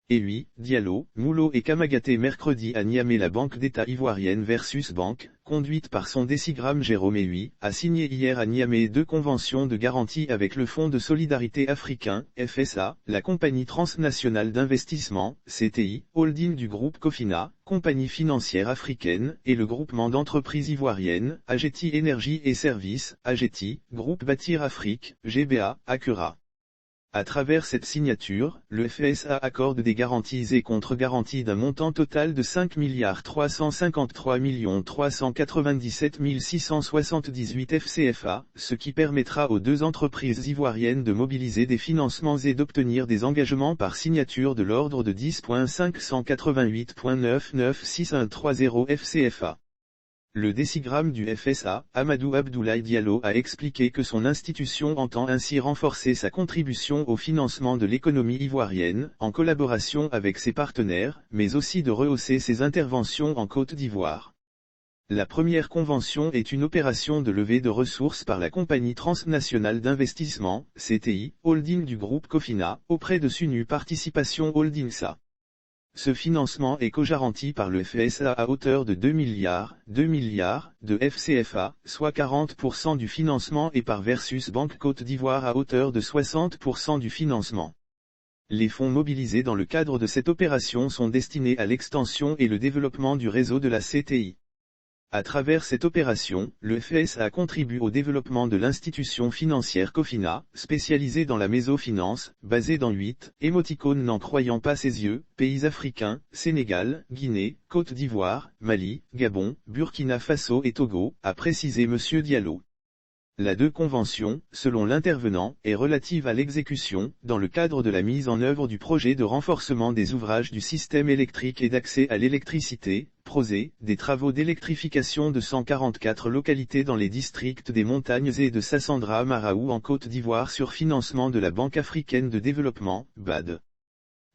Et lui, Diallo, Moulot et Kamagaté mercredi à Niamey. La Banque d'État ivoirienne versus Banque, conduite par son décigramme Jérôme Ehui, a signé hier à Niamey 2 conventions de garantie avec le Fonds de solidarité africain, FSA, la compagnie transnationale d'investissement, CTI, holding du groupe Cofina, compagnie financière africaine, et le groupement d'entreprises ivoiriennes, Ageti Énergie et Services, Ageti, groupe Bâtir Afrique, GBA, Accura. À travers cette signature, le FSA accorde des garanties et contre-garanties d'un montant total de 5 353 397 678 FCFA, ce qui permettra aux 2 entreprises ivoiriennes de mobiliser des financements et d'obtenir des engagements par signature de l'ordre de 10,588,99613 FCFA. Le décigramme du FSA, Amadou Abdoulaye Diallo, a expliqué que son institution entend ainsi renforcer sa contribution au financement de l'économie ivoirienne, en collaboration avec ses partenaires, mais aussi de rehausser ses interventions en Côte d'Ivoire. La première convention est une opération de levée de ressources par la compagnie transnationale d'investissement, CTI, holding du groupe Cofina, auprès de Sunu Participation Holding SA. Ce financement est co-garanti par le FSA à hauteur de 2 milliards de FCFA, soit 40% du financement, et par Versus Banque Côte d'Ivoire à hauteur de 60% du financement. Les fonds mobilisés dans le cadre de cette opération sont destinés à l'extension et le développement du réseau de la CTI. À travers cette opération, le FSA contribue au développement de l'institution financière Cofina, spécialisée dans la mésofinance, basée dans 8, émoticônes n'en croyant pas ses yeux, pays africains, Sénégal, Guinée, Côte d'Ivoire, Mali, Gabon, Burkina Faso et Togo, a précisé M. Diallo. La 2 convention, selon l'intervenant, est relative à l'exécution, dans le cadre de la mise en œuvre du projet de renforcement des ouvrages du système électrique et d'accès à l'électricité, PROSÉ, des travaux d'électrification de 144 localités dans les districts des Montagnes et de Sassandra à Maraou en Côte d'Ivoire sur financement de la Banque africaine de développement, BAD.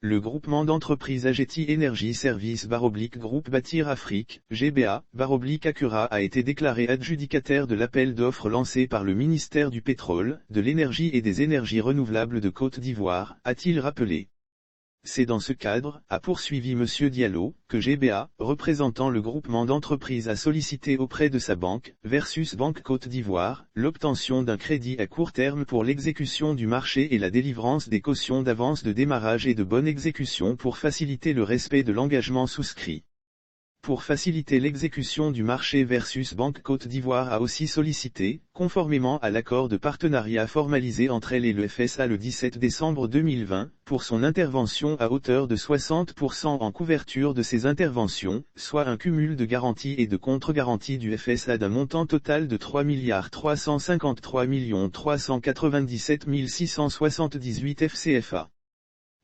Le groupement d'entreprises Ageti Énergie Services / Groupe Bâtir Afrique, GBA, / Accura a été déclaré adjudicataire de l'appel d'offres lancé par le ministère du Pétrole, de l'Énergie et des Énergies Renouvelables de Côte d'Ivoire, a-t-il rappelé. C'est dans ce cadre, a poursuivi M. Diallo, que GBA, représentant le groupement d'entreprises, a sollicité auprès de sa banque, Versus Banque Côte d'Ivoire, l'obtention d'un crédit à court terme pour l'exécution du marché et la délivrance des cautions d'avance de démarrage et de bonne exécution pour faciliter le respect de l'engagement souscrit. Pour faciliter l'exécution du marché, Versus Banque Côte d'Ivoire a aussi sollicité, conformément à l'accord de partenariat formalisé entre elle et le FSA le 17 décembre 2020, pour son intervention à hauteur de 60% en couverture de ses interventions, soit un cumul de garanties et de contre-garanties du FSA d'un montant total de 3 353 397 678 FCFA.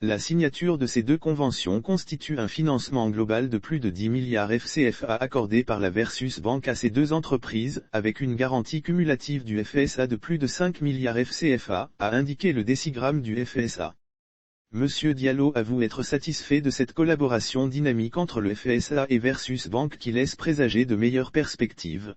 La signature de ces 2 conventions constitue un financement global de plus de 10 milliards FCFA accordé par la Versus Banque à ces 2 entreprises, avec une garantie cumulative du FSA de plus de 5 milliards FCFA, a indiqué le décigramme du FSA. M. Diallo avoue être satisfait de cette collaboration dynamique entre le FSA et Versus Banque qui laisse présager de meilleures perspectives.